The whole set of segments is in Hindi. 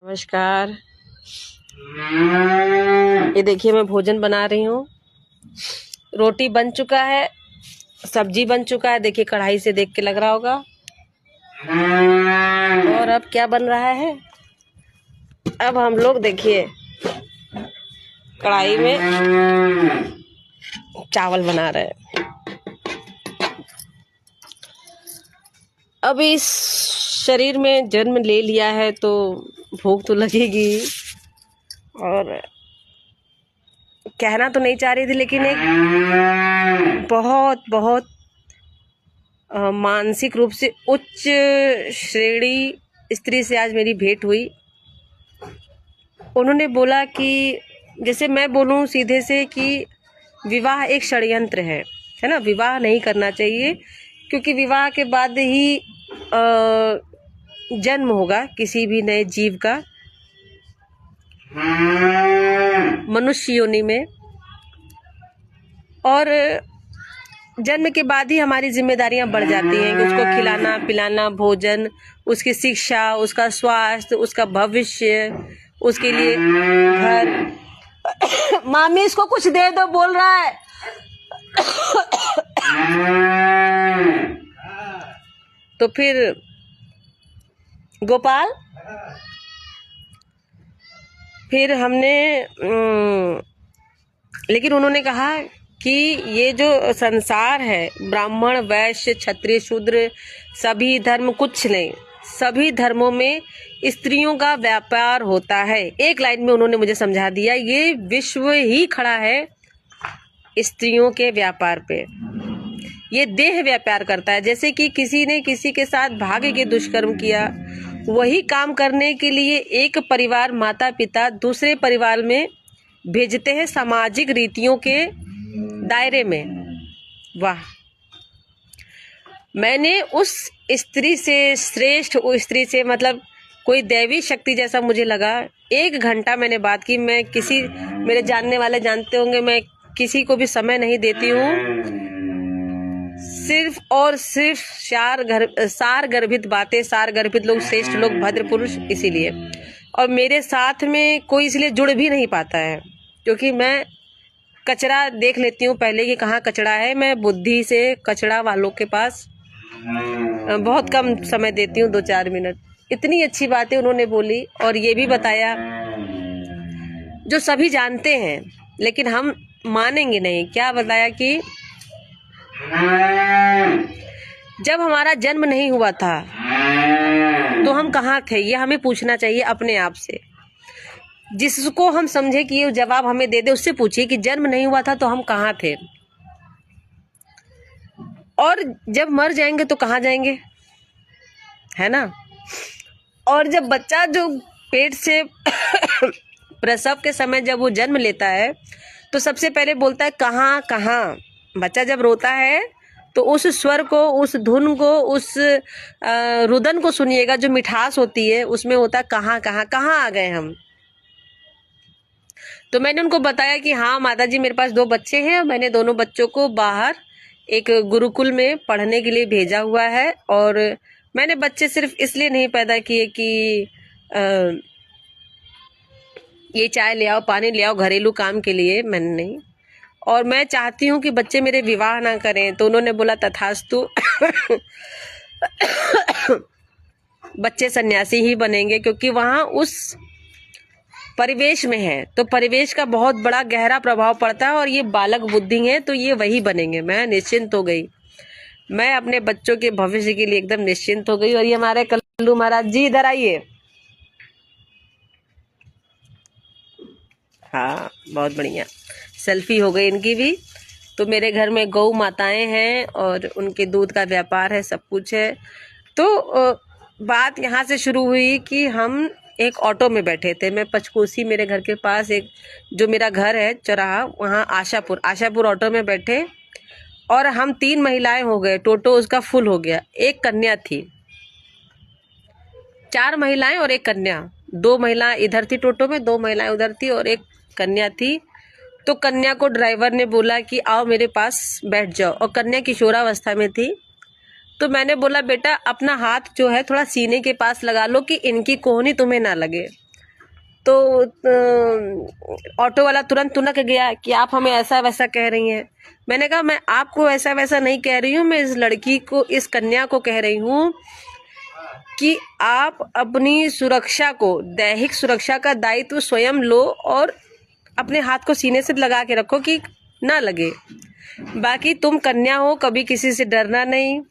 नमस्कार। ये देखिए मैं भोजन बना रही हूँ। रोटी बन चुका है, सब्जी बन चुका है। देखिए कढ़ाई से देख के लग रहा होगा। और अब क्या बन रहा है, अब हम लोग देखिए कढ़ाई में चावल बना रहे हैं। अब इस शरीर में जन्म ले लिया है तो भूख तो लगेगी। और कहना तो नहीं चाह रही थी, लेकिन एक बहुत बहुत मानसिक रूप से उच्च श्रेणी स्त्री से आज मेरी भेंट हुई। उन्होंने बोला कि जैसे मैं बोलूं सीधे से कि विवाह एक षड्यंत्र है ना, विवाह नहीं करना चाहिए, क्योंकि विवाह के बाद ही जन्म होगा किसी भी नए जीव का मनुष्य योनि में। और जन्म के बाद ही हमारी जिम्मेदारियां बढ़ जाती हैं कि उसको खिलाना पिलाना, भोजन, उसकी शिक्षा, उसका स्वास्थ्य, उसका भविष्य, उसके लिए घर। मामी इसको कुछ दे दो, बोल रहा है। तो फिर गोपाल, फिर हमने लेकिन उन्होंने कहा कि ये जो संसार है, ब्राह्मण वैश्य क्षत्रिय शूद्र सभी धर्म कुछ नहीं, सभी धर्मों में स्त्रियों का व्यापार होता है। एक लाइन में उन्होंने मुझे समझा दिया, ये विश्व ही खड़ा है स्त्रियों के व्यापार पे। ये देह व्यापार करता है। जैसे कि किसी ने किसी के साथ भाग्य के दुष्कर्म किया, वही काम करने के लिए एक परिवार माता पिता दूसरे परिवार में भेजते हैं सामाजिक रीतियों के दायरे में। वाह, मैंने उस स्त्री से, श्रेष्ठ उस स्त्री से, मतलब कोई दैवी शक्ति जैसा मुझे लगा। 1 घंटा मैंने बात की। मैं किसी, मेरे जानने वाले जानते होंगे, मैं किसी को भी समय नहीं देती हूँ। सिर्फ और सिर्फ सार गर्भित बातें, सार गर्भित लोग श्रेष्ठ लोग, भद्र पुरुष, इसीलिए। और मेरे साथ में कोई इसलिए जुड़ भी नहीं पाता है, क्योंकि मैं कचरा देख लेती हूँ पहले कि कहाँ कचरा है। मैं बुद्धि से कचरा वालों के पास बहुत कम समय देती हूँ, 2-4 मिनट। इतनी अच्छी बातें उन्होंने बोली और ये भी बताया जो सभी जानते हैं लेकिन हम मानेंगे नहीं। क्या बताया कि जब हमारा जन्म नहीं हुआ था तो हम कहाँ थे, ये हमें पूछना चाहिए अपने आप से। जिसको हम समझे कि ये जवाब हमें दे दे, उससे पूछिए कि जन्म नहीं हुआ था तो हम कहाँ थे, और जब मर जाएंगे तो कहाँ जाएंगे, है ना। और जब बच्चा जो पेट से प्रसव के समय जब वो जन्म लेता है तो सबसे पहले बोलता है कहाँ कहाँ। बच्चा जब रोता है तो उस स्वर को, उस धुन को, उस रुदन को सुनिएगा, जो मिठास होती है उसमें होता है कहाँ कहाँ, कहाँ आ गए हम। तो मैंने उनको बताया कि हाँ माता जी, मेरे पास 2 बच्चे हैं और मैंने दोनों बच्चों को बाहर एक गुरुकुल में पढ़ने के लिए भेजा हुआ है। और मैंने बच्चे सिर्फ इसलिए नहीं पैदा किए कि ये चाय ले आओ, पानी ले आओ, घरेलू काम के लिए, मैंने नहीं। और मैं चाहती हूँ कि बच्चे मेरे विवाह ना करें। तो उन्होंने बोला तथास्तु। बच्चे सन्यासी ही बनेंगे, क्योंकि वहाँ उस परिवेश में है तो परिवेश का बहुत बड़ा गहरा प्रभाव पड़ता है। और ये बालक बुद्धि है तो ये वही बनेंगे। मैं निश्चिंत हो गई, मैं अपने बच्चों के भविष्य के लिए एकदम निश्चिंत हो गई। और ये हमारे कल्लू महाराज जी, इधर आइए। हाँ, बहुत बढ़िया सेल्फी हो गई इनकी भी। तो मेरे घर में गौ माताएं हैं और उनके दूध का व्यापार है, सब कुछ है। तो बात यहाँ से शुरू हुई कि हम एक ऑटो में बैठे थे। मैं पंचकोसी, मेरे घर के पास एक जो मेरा घर है चौराहा, वहाँ आशापुर ऑटो में बैठे और हम 3 महिलाएं हो गए। टोटो उसका फुल हो गया। एक कन्या थी, 4 महिलाएं और एक कन्या। 2 महिलाएं इधर थी टोटो में, 2 महिलाएं उधर थी और एक कन्या थी। तो कन्या को ड्राइवर ने बोला कि आओ मेरे पास बैठ जाओ, और कन्या किशोरावस्था में थी। तो मैंने बोला बेटा अपना हाथ जो है थोड़ा सीने के पास लगा लो कि इनकी कोहनी तुम्हें ना लगे। तो ऑटो वाला तुरंत तुनक गया कि आप हमें ऐसा वैसा कह रही हैं। मैंने कहा मैं आपको ऐसा वैसा नहीं कह रही हूँ, मैं इस लड़की को, इस कन्या को कह रही हूँ कि आप अपनी सुरक्षा को, दैहिक सुरक्षा का दायित्व स्वयं लो और अपने हाथ को सीने से लगा के रखो कि ना लगे। बाकी तुम कन्या हो, कभी किसी से डरना नहीं,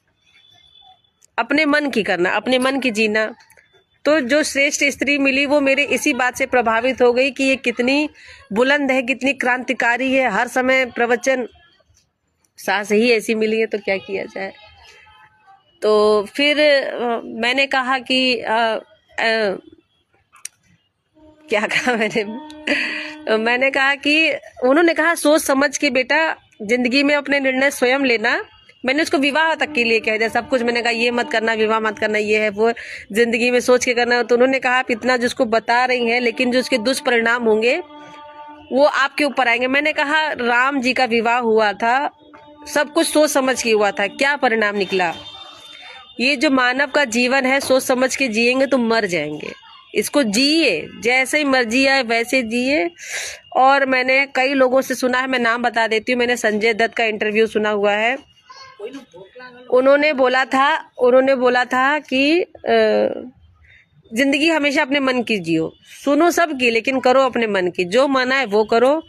अपने मन की करना, अपने मन की जीना। तो जो श्रेष्ठ स्त्री मिली वो मेरे इसी बात से प्रभावित हो गई कि ये कितनी बुलंद है, कितनी क्रांतिकारी है, हर समय प्रवचन। सास ही ऐसी मिली है तो क्या किया जाए। तो फिर मैंने कहा कि क्या कहा मैंने कहा कि उन्होंने कहा सोच समझ के बेटा जिंदगी में अपने निर्णय स्वयं लेना। मैंने उसको विवाह तक के लिए कह दिया सब कुछ। मैंने कहा ये मत करना, विवाह मत करना, ये है वो, जिंदगी में सोच के करना। तो उन्होंने कहा आप इतना जिसको बता रही हैं, लेकिन जो उसके दुष्परिणाम होंगे वो आपके ऊपर आएंगे। मैंने कहा राम जी का विवाह हुआ था, सब कुछ सोच समझ के हुआ था, क्या परिणाम निकला। ये जो मानव का जीवन है, सोच समझ के जिएंगे तो मर जाएंगे। इसको जिए, जैसे ही मर्जी आए वैसे जिए। और मैंने कई लोगों से सुना है, मैं नाम बता देती हूँ, मैंने संजय दत्त का इंटरव्यू सुना हुआ है। उन्होंने बोला था कि जिंदगी हमेशा अपने मन की जियो, सुनो सबकी लेकिन करो अपने मन की, जो मन आए वो करो।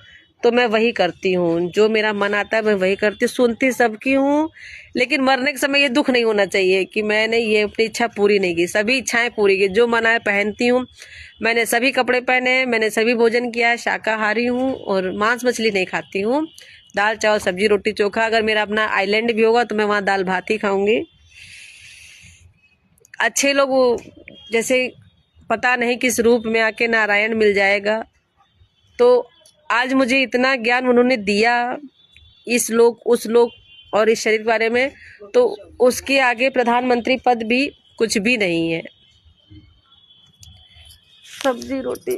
तो मैं वही करती हूँ, जो मेरा मन आता है मैं वही करती हूँ, सुनती सबकी हूँ। लेकिन मरने के समय ये दुख नहीं होना चाहिए कि मैंने ये अपनी इच्छा पूरी नहीं की। सभी इच्छाएं पूरी की, जो मन आए पहनती हूँ। मैंने सभी कपड़े पहने, मैंने सभी भोजन किया है, शाकाहारी हूँ और मांस मछली नहीं खाती हूँ। दाल चावल सब्जी रोटी चोखा, अगर मेरा अपना आइलैंड भी होगा तो मैं वहाँ दाल भात ही खाऊंगी। अच्छे लोग जैसे पता नहीं किस रूप में आके नारायण मिल जाएगा। तो आज मुझे इतना ज्ञान उन्होंने दिया इस लोक उस लोक और इस शरीर के बारे में, तो उसके आगे प्रधानमंत्री पद भी कुछ भी नहीं है। सब्जी रोटी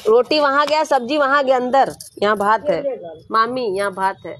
रोटी वहां गया, सब्जी वहां गया अंदर, यहाँ भात है मामी, यहाँ भात है।